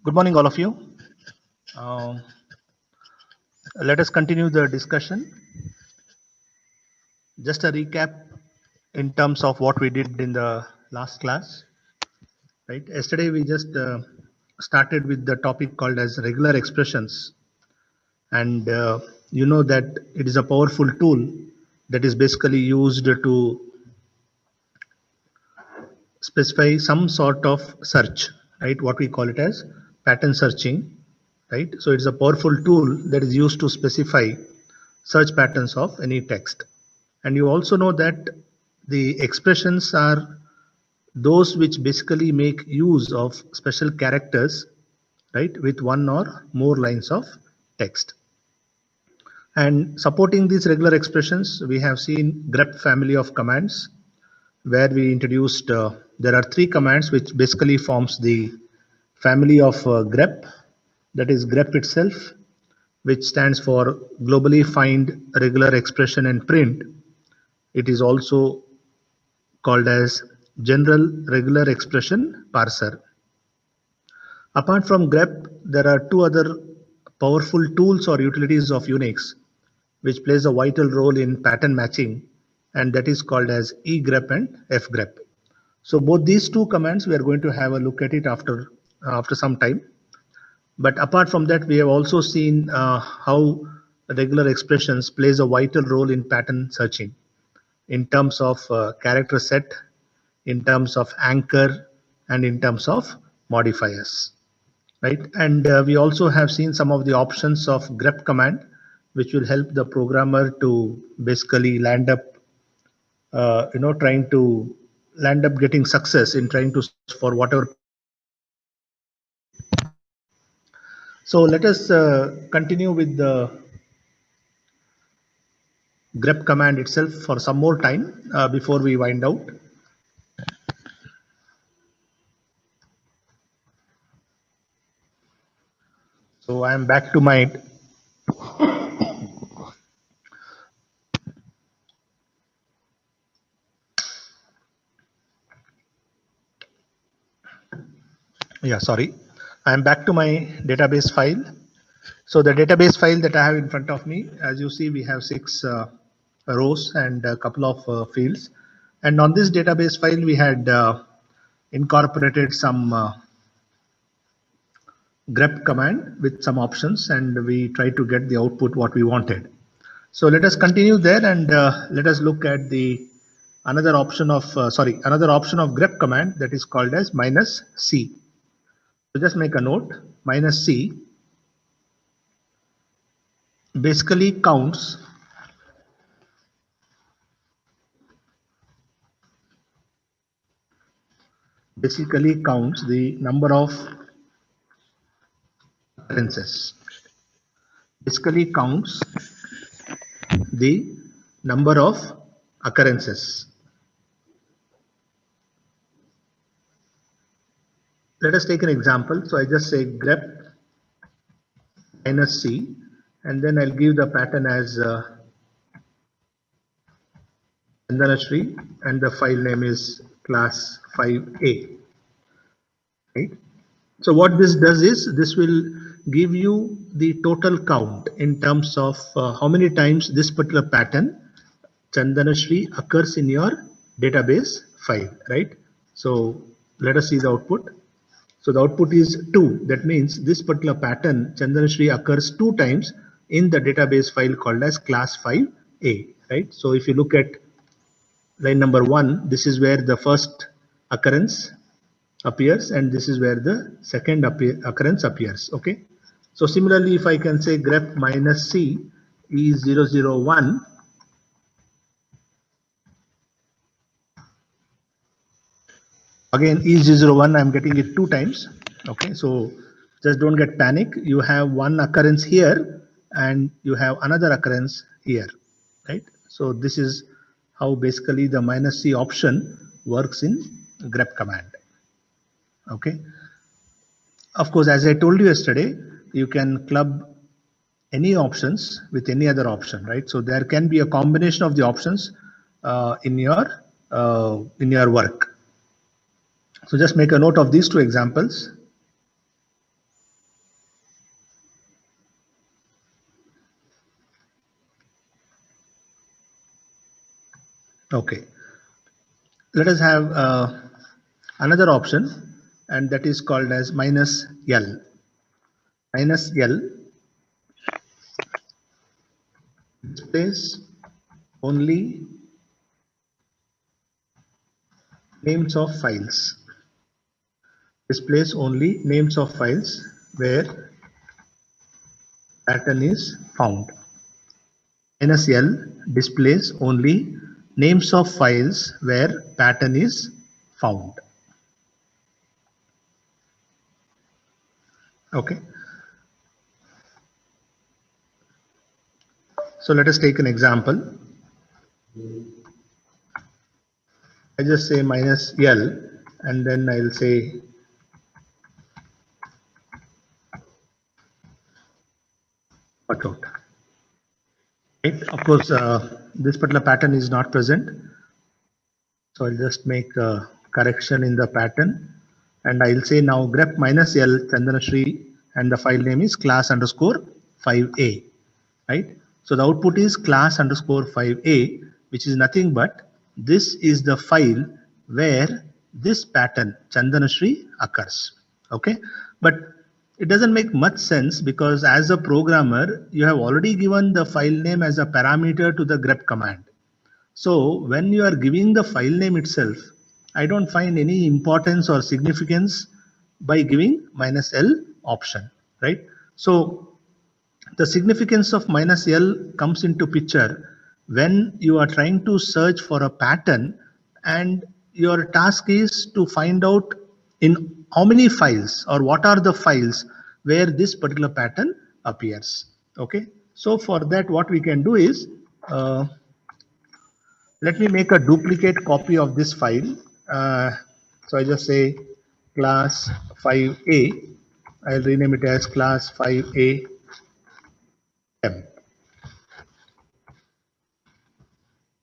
Good morning, all of you. Um, Let us continue the discussion. Just a recap in terms of what we did in the last class. Right. Yesterday we just started with the topic called as regular expressions, and you know that it is a powerful tool that is basically used to specify some sort of search. Right. What we call it as pattern searching. Right. So it's a powerful tool that is used to specify search patterns of any text. And you also know that the expressions are those which basically make use of special characters, right, with one or more lines of text. And supporting these regular expressions, we have seen grep family of commands, where we introduced, there are three commands which basically forms the family of grep, that is grep itself, which stands for globally find regular expression and print. It is also called as general regular expression parser. Apart from grep, there are two other powerful tools or utilities of Unix which plays a vital role in pattern matching, and that is called as egrep and fgrep. So both these two commands we are going to have a look at it after some time. But apart from that, we have also seen how regular expressions plays a vital role in pattern searching in terms of character set, in terms of anchor, and in terms of modifiers, right? And we also have seen some of the options of grep command, which will help the programmer to basically land up, trying to land up getting success in trying to search for whatever pattern he wants to. So let us continue with the grep command itself for some more time before we wind out. So I am back to my sorry. I am back to my database file. So the database file that I have in front of me, as you see, we have 6 rows and a couple of fields. And on this database file, we had incorporated some grep command with some options, and we tried to get the output what we wanted. So let us continue there, and let us look at the another option of grep command, that is called as -c. So just make a note. -c basically counts the number of occurrences. Basically counts the number of occurrences. Let us take an example. So I just say grep -c, and then I'll give the pattern as Chandanashri, and the file name is class 5A. Right. So what this does is this will give you the total count in terms of how many times this particular pattern Chandanashri occurs in your database file, right? So let us see the output. So the output is 2. That means this particular pattern Chandanashri occurs 2 times in the database file called as class 5A, right? So if you look at line number 1, this is where the first occurrence appears, and this is where the second occurrence appears. Okay. So similarly, if I can say grep -c is 001, again E001, I'm getting it 2 times. Okay, so just don't get panic. You have one occurrence here and you have another occurrence here, right? So this is how basically the -c option works in grep command. Okay. Of course, as I told you yesterday, you can club any options with any other option, right? So there can be a combination of the options in your work. So just make a note of these two examples. Okay, let us have another option, and that is called as minus L. Minus L displays only names of files. Displays only names of files where pattern is found. Minus L displays only names of files where pattern is found. Okay, so let us take an example. I just say minus L and then I'll say cutout. Right? Of course, this particular pattern is not present. So I'll just make a correction in the pattern and I'll say now grep minus L Chandanashri and the file name is class underscore 5a, right? So the output is class underscore 5a, which is nothing but this is the file where this pattern Chandanashri occurs. Okay, but it doesn't make much sense because as a programmer, you have already given the file name as a parameter to the grep command. So when you are giving the file name itself, I don't find any importance or significance by giving minus L option, right? So the significance of minus L comes into picture when you are trying to search for a pattern and your task is to find out in how many files or what are the files where this particular pattern appears. Okay, so for that what we can do is let me make a duplicate copy of this file. So I just say class 5a. I'll rename it as class 5a temp.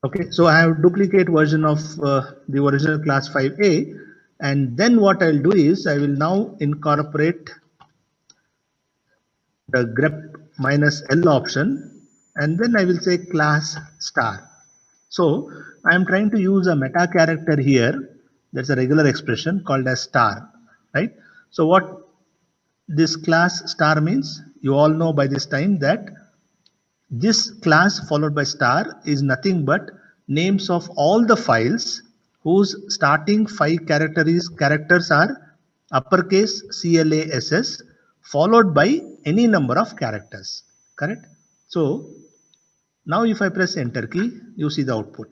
Okay, so I have duplicate version of the original class 5a, and then what I'll do is I will now incorporate the grep minus L option, and then I will say class star. So I am trying to use a meta character here. That's a regular expression called as star, right? So what this class star means, you all know by this time that this class followed by star is nothing but names of all the files whose starting 5 characters are uppercase CLASS followed by any number of characters, correct? So now if I press enter key, you see the output.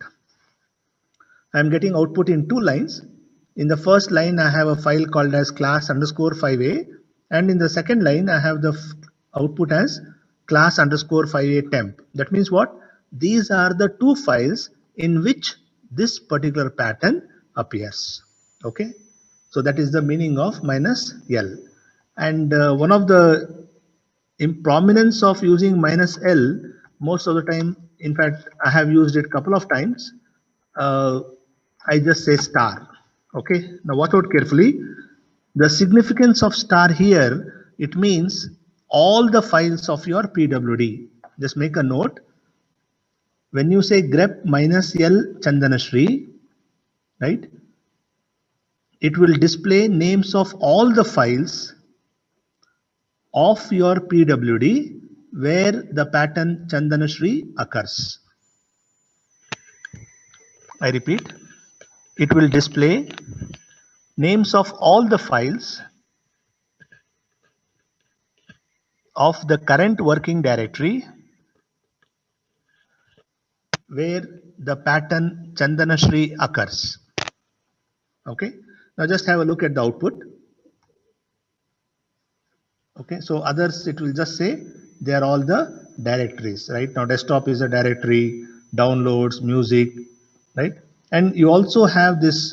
I am getting output in 2 lines. In the first line, I have a file called as class underscore 5a, and in the second line, I have the output as class underscore 5a temp. That means what? These are the 2 files in which this particular pattern appears. Okay, so that is the meaning of minus L. And one of the prominence of using minus L, most of the time, in fact, I have used it a couple of times. I just say star. Okay, now watch out carefully. The significance of star here, it means all the files of your PWD. Just make a note. When you say grep minus L Chandanashri, right, it will display names of all the files of your PWD where the pattern Chandanashri occurs. I repeat, it will display names of all the files of the current working directory where the pattern Chandanashri occurs. Okay, now just have a look at the output. Okay, so others it will just say they are all the directories, right? Now desktop is a directory, downloads, music, right? And you also have this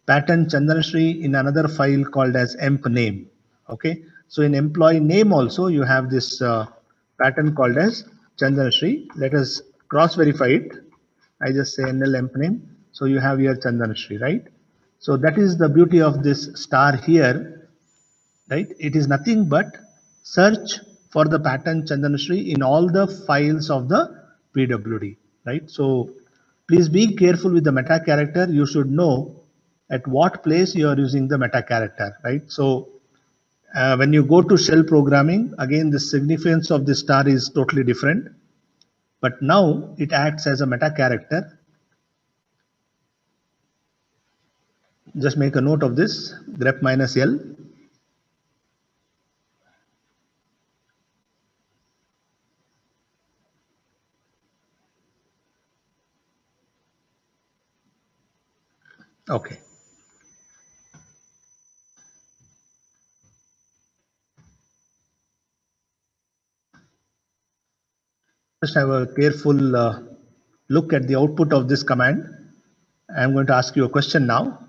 pattern Chandanashri in another file called as emp name. Okay, so in employee name also you have this pattern called as Chandanashri. Let us cross verify it. I just say NL emp name. So you have your Chandanashri, right? So that is the beauty of this star here, right? It is nothing but search for the pattern Chandanashri in all the files of the PWD, right? So Please be careful with the meta character. You should know at what place you are using the meta character, right? So when you go to shell programming, again, the significance of the star is totally different. But now it acts as a meta character. Just make a note of this, grep minus L. Okay. Just have a careful look at the output of this command. I'm going to ask you a question now.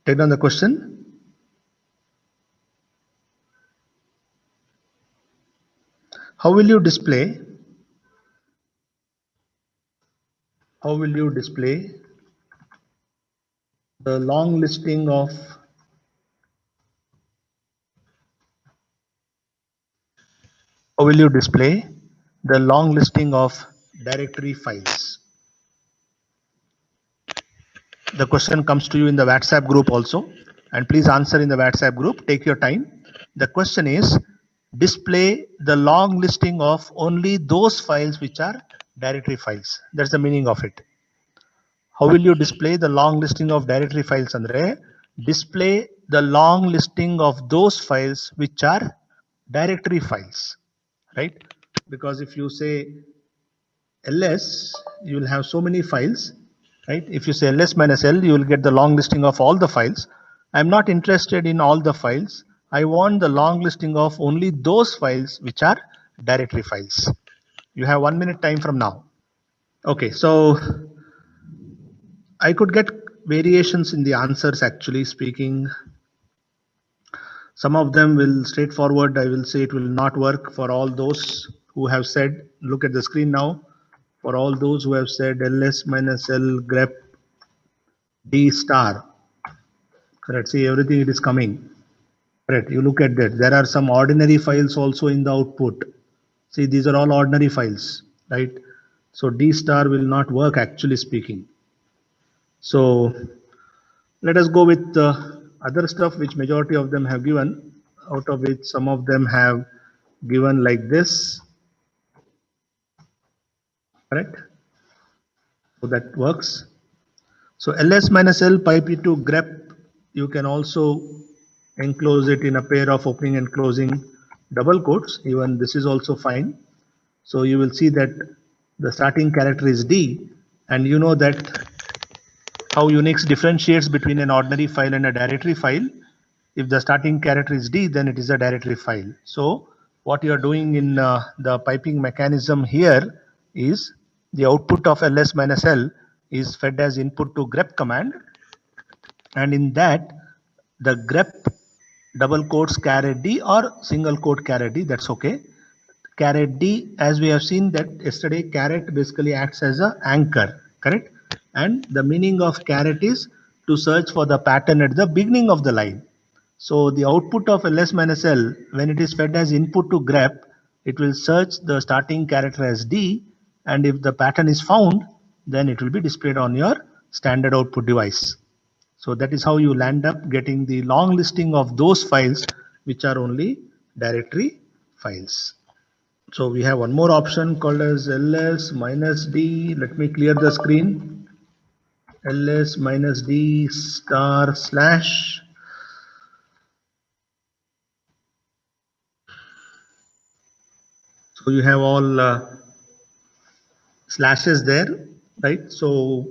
Take down the question. How will you display the long listing of directory files? The question comes to you in the WhatsApp group also, and please answer in the WhatsApp group. Take your time. The question is, display the long listing of only those files which are directory files. That's the meaning of it. How will you display the long listing of directory files, Andre? Display the long listing of those files which are directory files, right? Because if you say ls, you will have so many files, right? If you say ls minus l, you will get the long listing of all the files. I'm not interested in all the files. I want the long listing of only those files which are directory files. You have 1 minute time from now. Okay, so I could get variations in the answers, actually speaking. Some of them will straightforward. I will say it will not work for all those who have said, look at the screen now. For all those who have said ls minus l grep d star. Correct. See, everything it is coming. Correct. You look at that. There are some ordinary files also in the output. See, these are all ordinary files, right? So d star will not work, actually speaking. So let us go with the other stuff which majority of them have given, out of which some of them have given like this. Correct. So that works. So ls minus l pipe to grep, you can also enclose it in a pair of opening and closing double quotes. Even this is also fine. So you will see that the starting character is D, and you know that how Unix differentiates between an ordinary file and a directory file. If the starting character is D, then it is a directory file. So what you are doing in the piping mechanism here is the output of ls minus l is fed as input to grep command, and in that the grep double quotes char d or single quote char d, that's okay. Char d, as we have seen that yesterday, caret basically acts as an anchor, correct? And the meaning of caret is to search for the pattern at the beginning of the line. So the output of ls minus l, when it is fed as input to grep, it will search the starting character as d, and if the pattern is found, then it will be displayed on your standard output device. So that is how you land up getting the long listing of those files which are only directory files. So we have one more option called as ls minus d. Let me clear the screen. ls minus d star slash. So you have all slashes there, right? So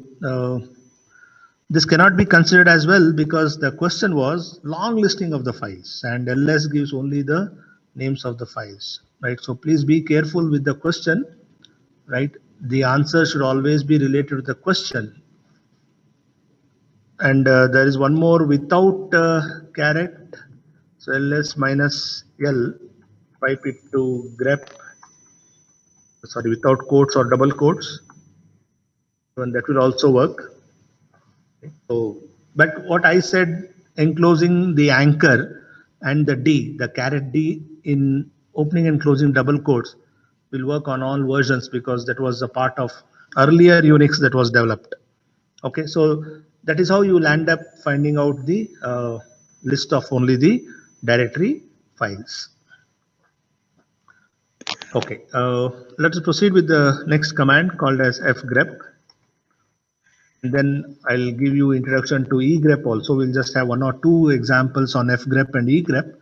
this cannot be considered as well because the question was long listing of the files, and ls gives only the names of the files, right? So please be careful with the question, right? The answer should always be related to the question. And there is one more without caret. So ls minus L, pipe it to grep, sorry, without quotes or double quotes, and that will also work. So, but what I said, enclosing the anchor and the D, the caret D in opening and closing double quotes will work on all versions because that was a part of earlier Unix that was developed. Okay, so that is how you will end up finding out the list of only the directory files. Okay, let us proceed with the next command called as fgrep. And then I'll give you introduction to egrep also. We'll just have one or two examples on fgrep and egrep.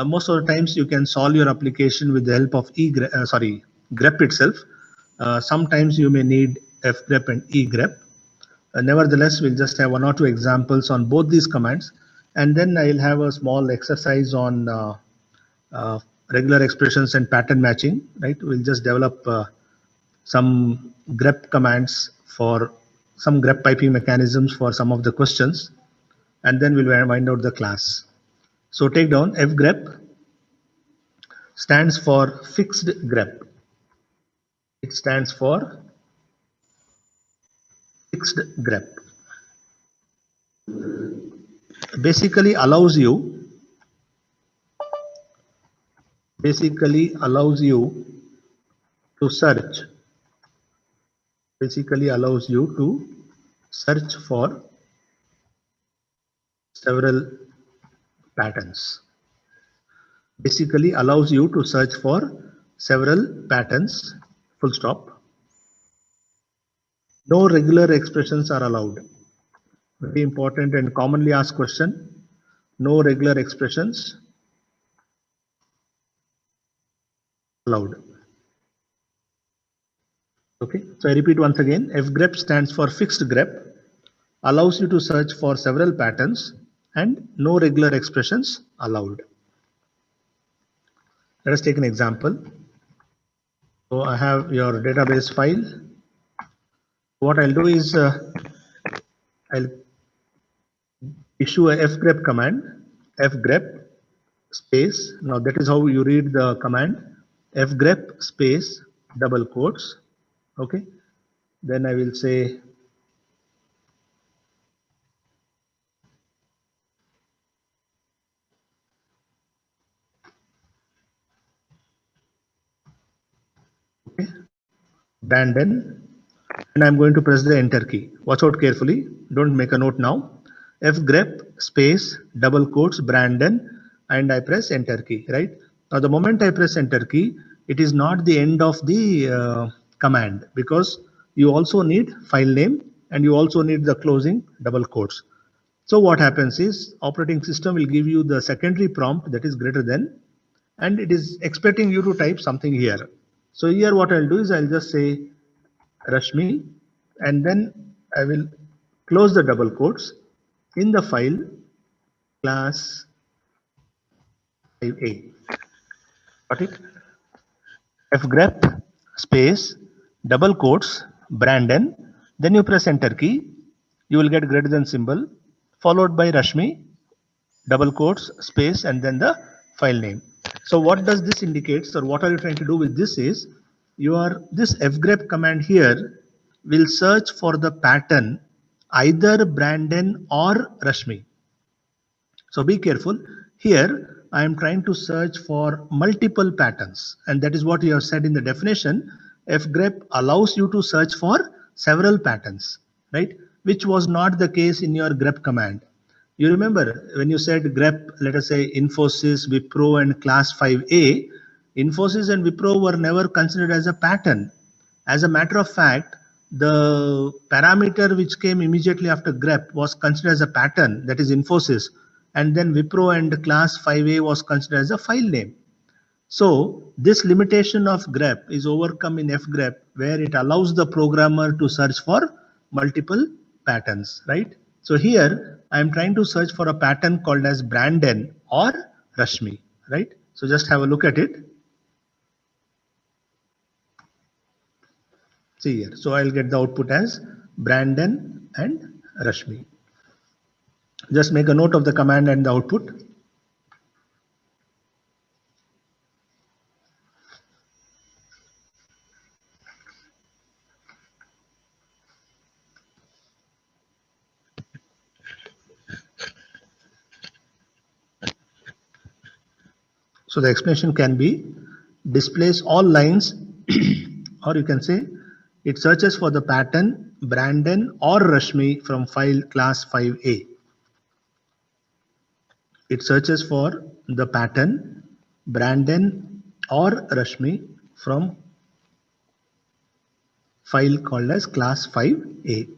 Most of the times you can solve your application with the help of grep itself. Sometimes you may need fgrep and egrep. Nevertheless, we'll just have one or two examples on both these commands, and then I'll have a small exercise on regular expressions and pattern matching. Right? We'll just develop some grep commands for some grep piping mechanisms for some of the questions, and then we'll find out the class. So take down fgrep stands for fixed grep. It stands for fixed grep. Basically allows you to search. Basically allows you to search for several patterns. Basically allows you to search for several patterns, full stop. No regular expressions are allowed. Very important and commonly asked question. No regular expressions allowed. Okay, so I repeat once again, fgrep stands for fixed grep, allows you to search for several patterns, and no regular expressions allowed. Let us take an example. So I have your database file. What I'll do is I'll issue a fgrep command, fgrep space. Now that is how you read the command, fgrep space double quotes. Okay, then I will say okay, Brandon, and I'm going to press the enter key. Watch out carefully, don't make a note now. Fgrep space double quotes Brandon, and I press enter key. Right now, the moment I press enter key, it is not the end of the command, because you also need file name and you also need the closing double quotes. So what happens is operating system will give you the secondary prompt that is greater than, and it is expecting you to type something here. So here what I'll do is I'll just say Rashmi, and then I will close the double quotes in the file class 5a. Got it? Fgrep space double quotes Brandon, then you press enter key, you will get greater than symbol followed by Rashmi double quotes space and then the file name. So what does this indicates, or what are you trying to do with this is, this fgrep command here will search for the pattern either Brandon or Rashmi. So be careful. Here I am trying to search for multiple patterns, and that is what you have said in the definition. Fgrep allows you to search for several patterns, right? Which was not the case in your grep command. You remember when you said grep, let us say Infosys, Wipro and class 5a, Infosys and Wipro were never considered as a pattern. As a matter of fact, the parameter which came immediately after grep was considered as a pattern, that is Infosys, and then Wipro and class 5a was considered as a file name. So this limitation of grep is overcome in fgrep, where it allows the programmer to search for multiple patterns, right? So here I am trying to search for a pattern called as Brandon or Rashmi, right? So just have a look at it. See here, so I'll get the output as Brandon and Rashmi. Just make a note of the command and the output. So the explanation can be displays all lines or you can say it searches for the pattern Brandon or Rashmi from file class 5A. It searches for the pattern Brandon or Rashmi from file called as class 5A.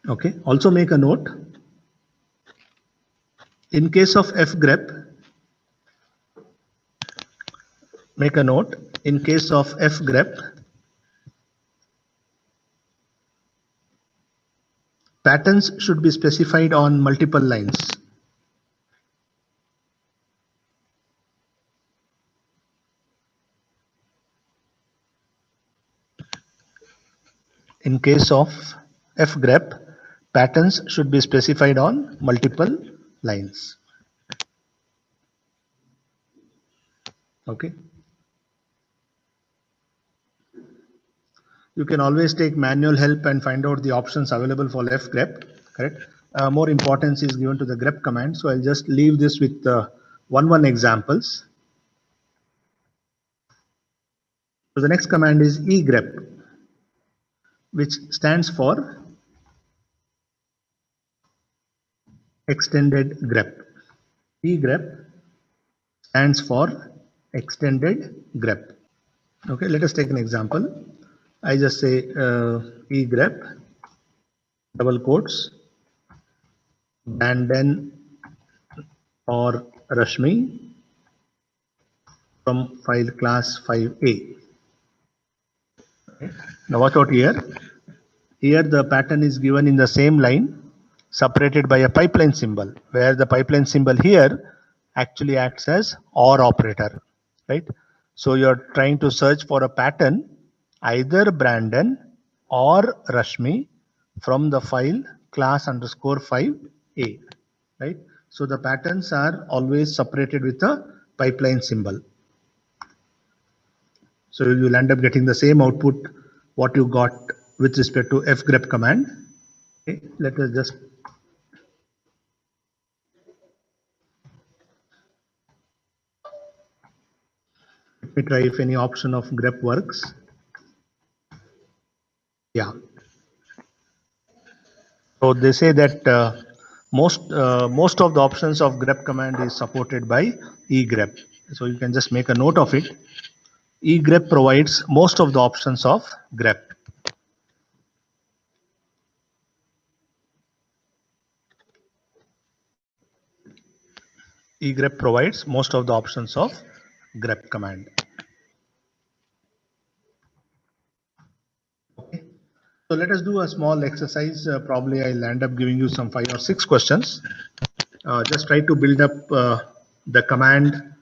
Okay, also make a note. In case of fgrep, make a note. In case of fgrep, patterns should be specified on multiple lines. In case of fgrep, patterns should be specified on multiple lines. Okay. You can always take manual help and find out the options available for fgrep, correct? More importance is given to the grep command. So I'll just leave this with one examples. So the next command is egrep, which stands for extended grep. Egrep stands for extended grep. Okay, let us take an example. I just say egrep double quotes Brandon or Rashmi from file class 5A. Okay. Now watch out here. Here the pattern is given in the same line separated by a pipeline symbol, where the pipeline symbol here actually acts as OR operator, right? So you're trying to search for a pattern either Brandon or Rashmi from the file class underscore 5A, right? So the patterns are always separated with a pipeline symbol. So you'll end up getting the same output what you got with respect to fgrep command. Okay, let us just let me try if any option of grep works. Yeah. So they say that most of the options of grep command is supported by egrep. So you can just make a note of it. Egrep provides most of the options of grep. Egrep provides most of the options of grep command. Okay. So let us do a small exercise. Probably I'll end up giving you some 5 or 6 questions. Just try to build up the command.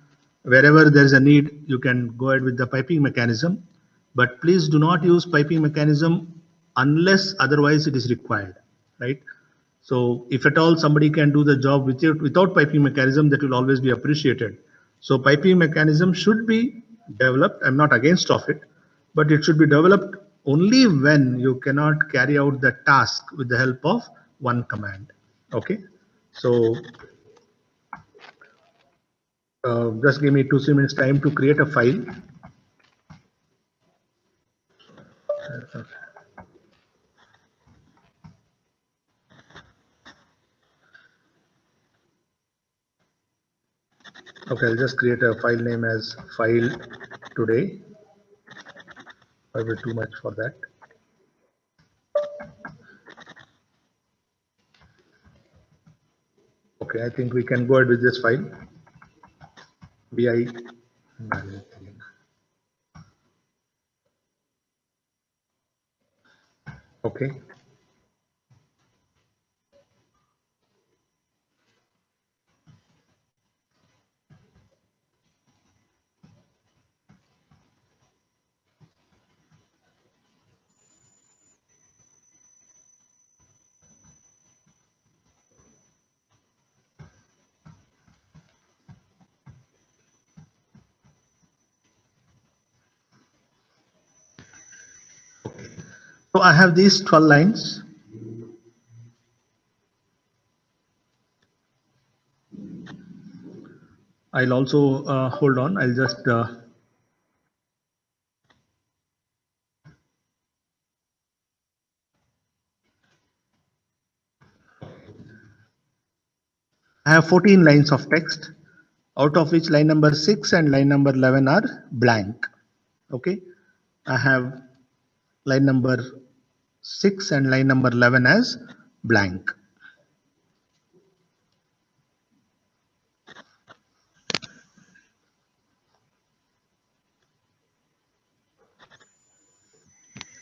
Wherever there is a need, you can go ahead with the piping mechanism. But please do not use piping mechanism unless otherwise it is required, right? So if at all somebody can do the job without piping mechanism, that will always be appreciated. So piping mechanism should be developed. I'm not against of it, but it should be developed only when you cannot carry out the task with the help of one command. Okay. So just give me 2-3 minutes time to create a file. Okay, I'll just create a file name as file today. Probably too much for that. Okay, I think we can go ahead with this file. BI. Okay. So I have these 12 lines. I'll also hold on. I'll just I have 14 lines of text, out of which line number 6 and line number 11 are blank. Okay, I have line number 6 and line number 11 as blank.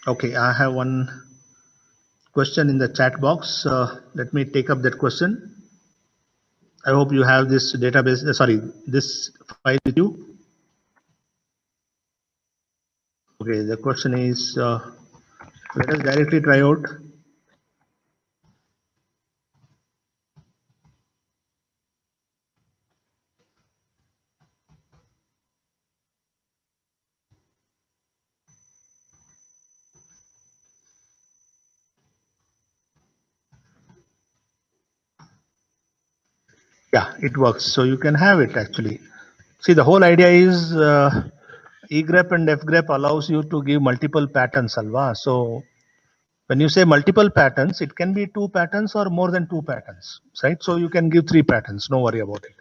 Okay, I have one question in the chat box. Let me take up that question. I hope you have this database, this file with you. Okay, the question is, let us directly try out. Yeah, it works. So you can have it actually. See, the whole idea is egrep and fgrep allows you to give multiple patterns, alva. So when you say multiple patterns, it can be 2 patterns or more than 2 patterns, right? So you can give 3 patterns. No worry about it.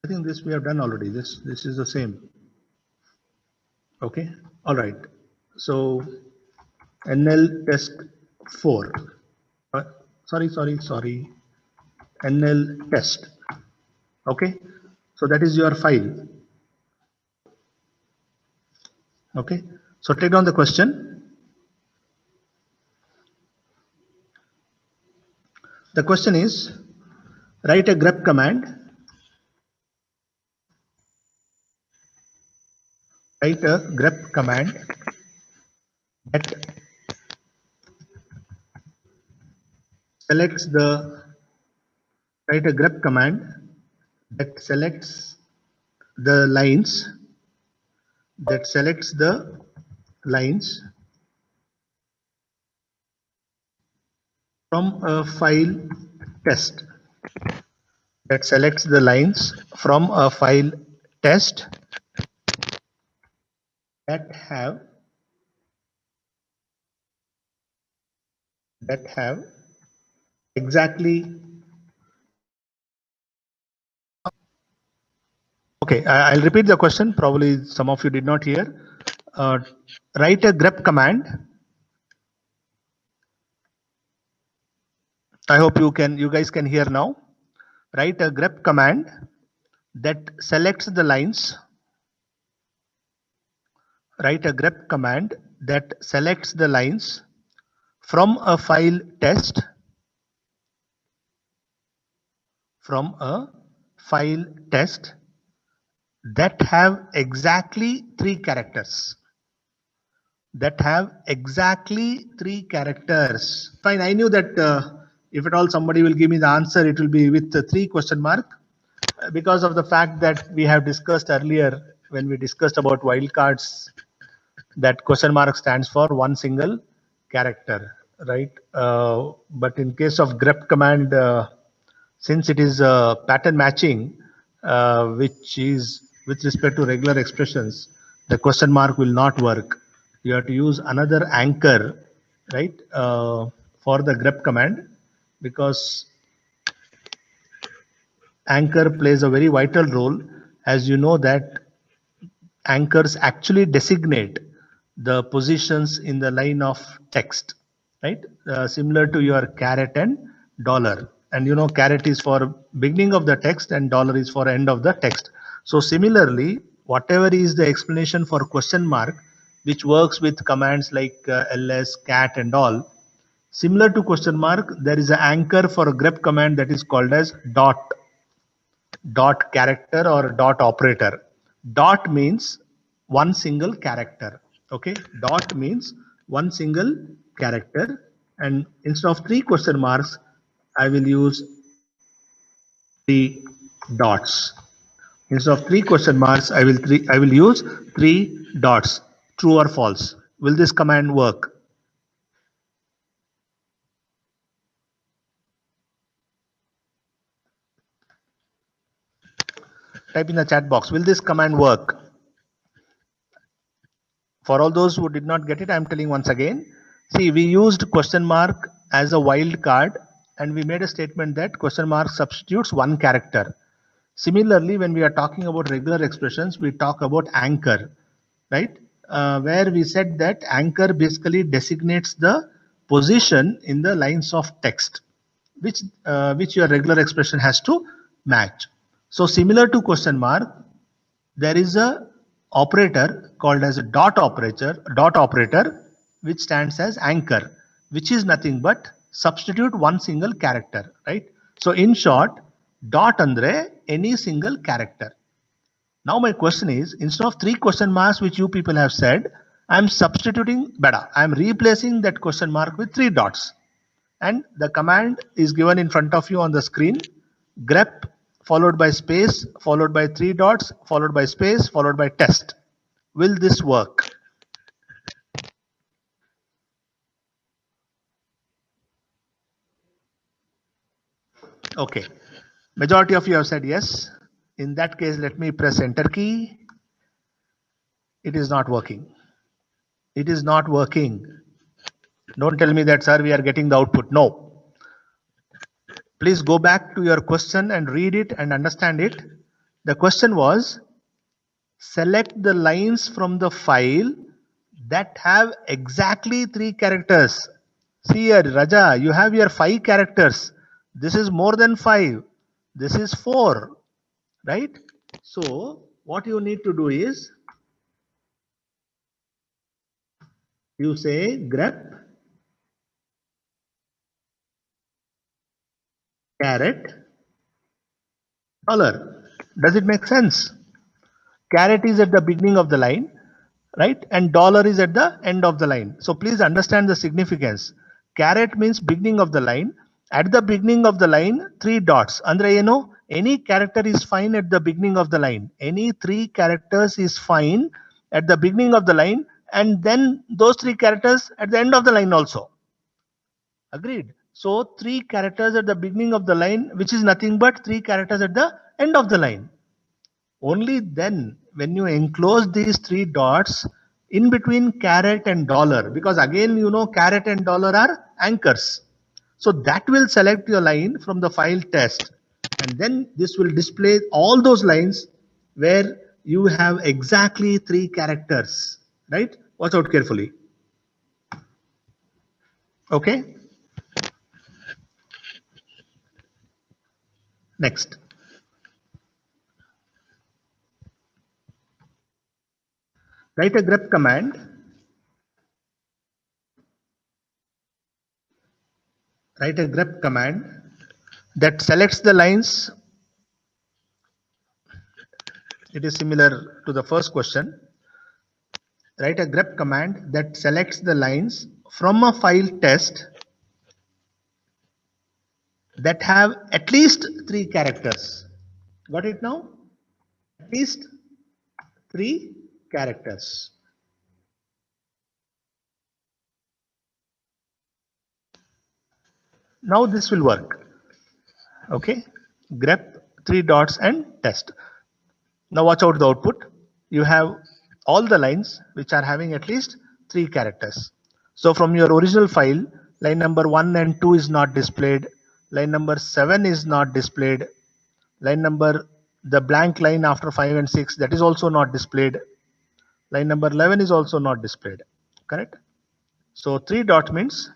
I think this we have done already. This is the same. Okay. All right. So NL test 4. Sorry. NL test. Okay. So that is your file. Okay. So take down the question. The question is, write a grep command. Write a grep command that selects the, write a grep command that selects the lines, from a file test, that selects the lines from a file test that have exactly. Okay, I'll repeat the question. Probably some of you did not hear. Write a grep command. I hope you guys can hear now. Write a grep command that selects the lines. Write a grep command that selects the lines from a file test, that have exactly 3 characters. Fine, I knew that if at all somebody will give me the answer, it will be with the 3 question mark, because of the fact that we have discussed earlier when we discussed about wildcards, that question mark stands for one single character, right? But in case of grep command, since it is pattern matching, which is with respect to regular expressions, the question mark will not work. You have to use another anchor, right, for the grep command, because anchor plays a very vital role, as you know that anchors actually designate the positions in the line of text, right? Similar to your caret and dollar. And you know, caret is for beginning of the text and dollar is for end of the text. So similarly, whatever is the explanation for question mark, which works with commands like ls, cat and all, similar to question mark, there is an anchor for a grep command that is called as dot character or dot operator. Dot means one single character. Okay, dot means one single character, and instead of 3 question marks, I will use 3 dots. Instead of 3 question marks, I will use 3 dots, true or false, Will this command work? Type in the chat box. Will this command work? For all those who did not get it, I'm telling once again. See, we used question mark as a wild card and we made a statement that question mark substitutes one character. Similarly, when we are talking about regular expressions, we talk about anchor, right? Where we said that anchor basically designates the position in the lines of text, which your regular expression has to match. So similar to question mark, there is a operator called as a dot operator, which stands as anchor, which is nothing but substitute one single character, right? So in short, dot andre any single character. Now my question is, instead of 3 question marks which you people have said, I'm substituting better. I'm replacing that question mark with 3 dots. And the command is given in front of you on the screen. Grep followed by space, followed by 3 dots, followed by space, followed by test. Will this work? Okay. Majority of you have said yes. In that case, let me press enter key. It is not working. It is not working. Don't tell me that, sir, we are getting the output. No. Please go back to your question and read it and understand it. The question was, select the lines from the file that have exactly 3 characters. See here, Raja, you have here 5 characters. This is more than 5. This is 4, right? So what you need to do is, you say grep caret dollar. Does it make sense? Caret is at the beginning of the line, right? And dollar is at the end of the line. So please understand the significance. Caret means beginning of the line. At the beginning of the line, 3 dots. Andre, any character is fine at the beginning of the line. Any 3 characters is fine at the beginning of the line, and then those 3 characters at the end of the line also. Agreed. So 3 characters at the beginning of the line, which is nothing but 3 characters at the end of the line. Only then, when you enclose these 3 dots in between caret and dollar, because again, caret and dollar are anchors. So that will select your line from the file test. And then this will display all those lines where you have exactly 3 characters, right? Watch out carefully. Okay. Next. Write a grep command. Write a grep command that selects the lines. It is similar to the first question. Write a grep command that selects the lines from a file test that have at least 3 characters. Got it now? At least 3 characters. Now this will work. Okay. Grep 3 dots and test. Now watch out the output. You have all the lines which are having at least 3 characters. So from your original file, line number 1 and 2 is not displayed. Line number 7 is not displayed. Line number, the blank line after 5 and 6, that is also not displayed. Line number 11 is also not displayed. Correct? So 3 dot means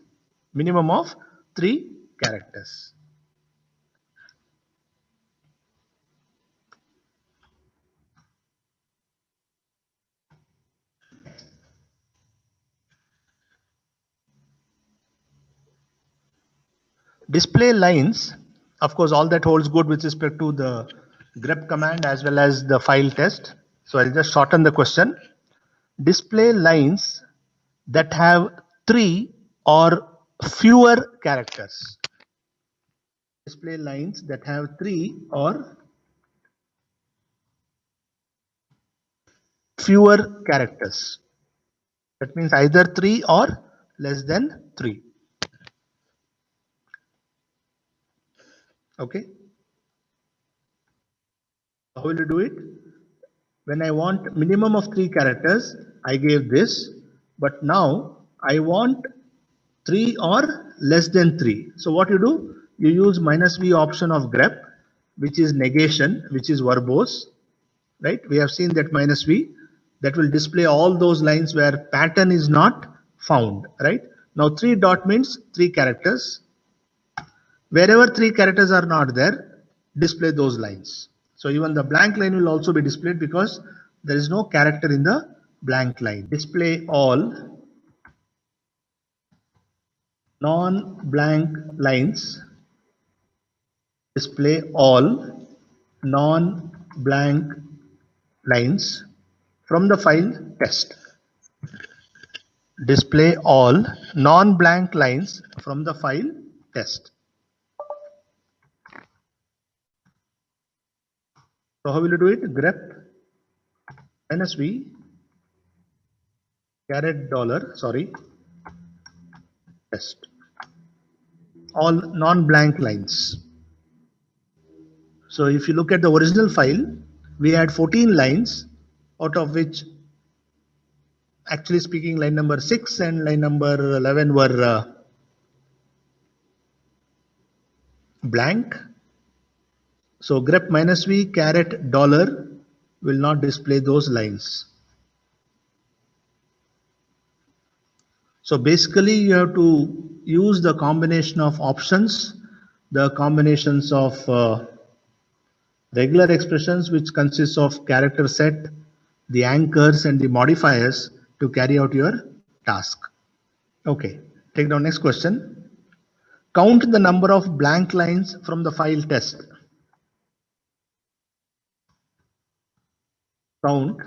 minimum of 3 characters. Display lines, of course, all that holds good with respect to the grep command as well as the file test. So I'll just shorten the question. Display lines that have 3 or fewer characters. Display lines that have 3 or fewer characters. That means either 3 or less than 3. Okay. How will you do it? When I want minimum of 3 characters, I gave this, but now I want 3 or less than 3. So what you do? You use minus V option of grep, which is negation, which is verbose, right? We have seen that minus V that will display all those lines where pattern is not found, right? Now 3 dot means 3 characters. Wherever 3 characters are not there, display those lines. So even the blank line will also be displayed because there is no character in the blank line. Display all non-blank lines. Display all non-blank lines from the file test. Display all non-blank lines from the file test. So how will you do it? Grep minus V caret dollar, sorry, test. All non-blank lines. So if you look at the original file, we had 14 lines, out of which, actually speaking, line number 6 and line number 11 were blank. So grep minus V caret dollar will not display those lines. So basically you have to use the combination of options, the combinations of regular expressions, which consists of character set, the anchors and the modifiers to carry out your task. Okay, take down next question. Count the number of blank lines from the file test. Count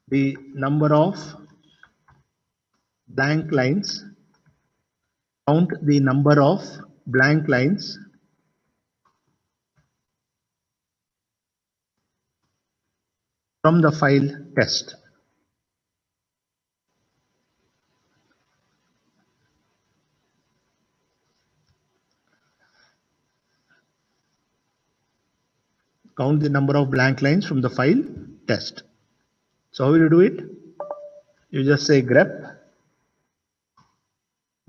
the number of blank lines. Count the number of blank lines from the file test. Count the number of blank lines from the file test. So how will you do it? You just say grep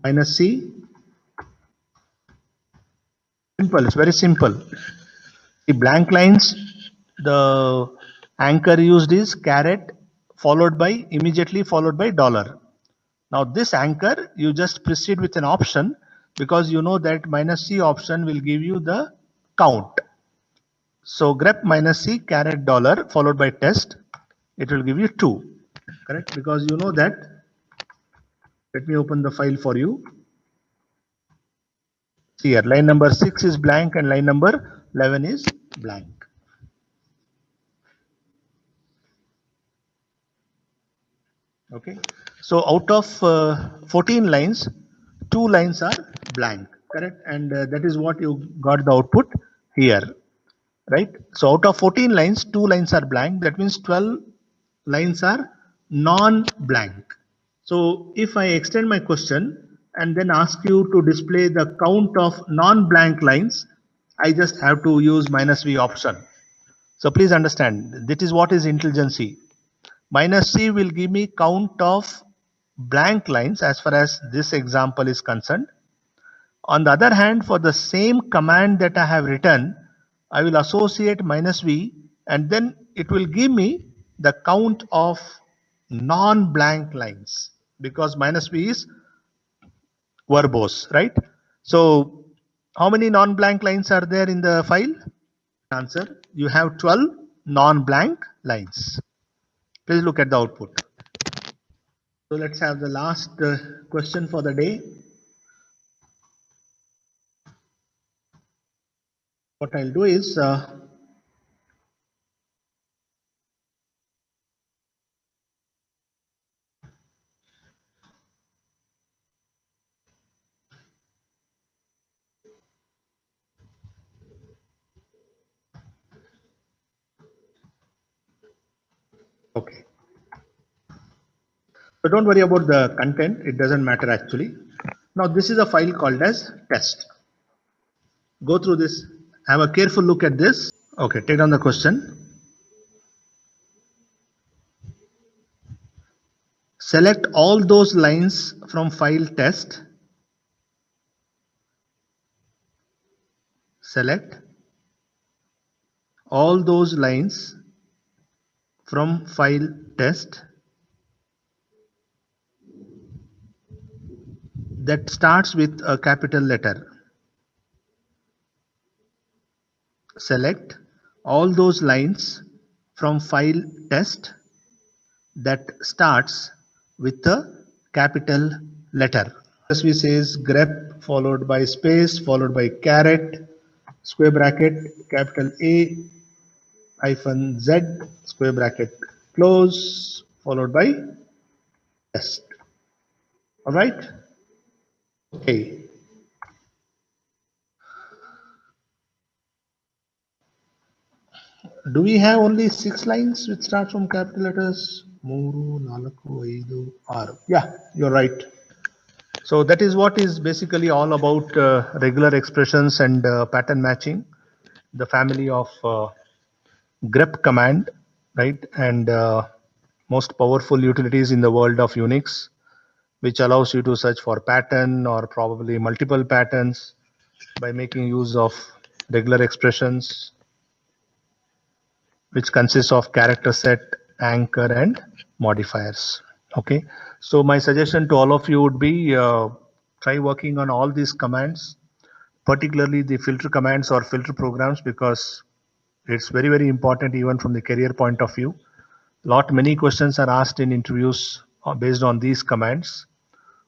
minus C. Simple, it's very simple. The blank lines, the anchor used is caret followed by, immediately followed by dollar. Now this anchor, you just proceed with an option because you know that minus C option will give you the count. So grep minus C caret dollar followed by test, it will give you 2, correct? Because you know that. Let me open the file for you. See here, line number 6 is blank and line number 11 is blank. Okay, so out of 14 lines, 2 lines are blank, correct? And that is what you got the output here, right? So out of 14 lines, 2 lines are blank. That means 12 lines are non-blank. So if I extend my question and then ask you to display the count of non-blank lines, I just have to use minus V option. So please understand, that is what is intelligency. Minus C will give me count of blank lines as far as this example is concerned. On the other hand, for the same command that I have written, I will associate minus V and then it will give me the count of non-blank lines because minus V is verbose, right? So how many non-blank lines are there in the file? Answer, you have 12 non-blank lines. Please look at the output. So let's have the last question for the day. What I'll do is okay. So don't worry about the content. It doesn't matter actually. Now this is a file called as test. Go through this. Have a careful look at this. Okay, take down the question. Select all those lines from file test. Select all those lines from file test that starts with a capital letter. Select all those lines from file test that starts with a capital letter. As we says grep followed by space followed by caret square bracket capital A hyphen Z square bracket close followed by test. All right. Okay. Do we have only 6 lines which start from capital letters? 3, 4, 5, 6. Yeah, you're right. So that is what is basically all about regular expressions and pattern matching, the family of grep command, right? And most powerful utilities in the world of Unix, which allows you to search for pattern or probably multiple patterns by making use of regular expressions, which consists of character set, anchor, and modifiers. Okay, so my suggestion to all of you would be try working on all these commands, particularly the filter commands or filter programs, because it's very important even from the career point of view. Many questions are asked in interviews based on these commands,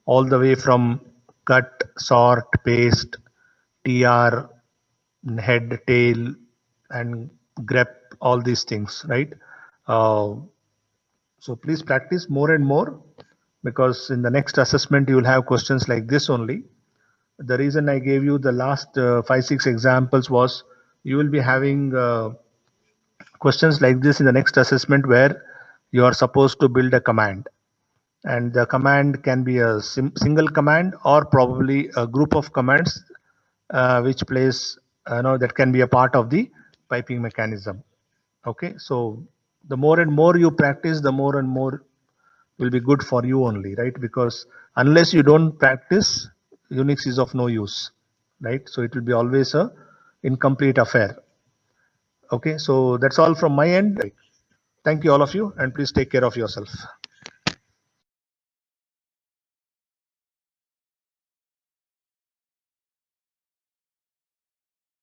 all the way from cut, sort, paste, tr, head, tail, and grep, all these things, right? Uh, so please practice more and more, because in the next assessment you will have questions like this only. The reason I gave you the last 5-6 examples was you will be having questions like this in the next assessment where you are supposed to build a command, and the command can be a single command or probably a group of commands which plays that can be a part of the piping mechanism. Okay, so the more and more you practice, the more and more will be good for you only, right? Because unless you don't practice, Unix is of no use, right? So it will be always a incomplete affair. Okay, so that's all from my end. Thank you all of you, and please take care of yourself.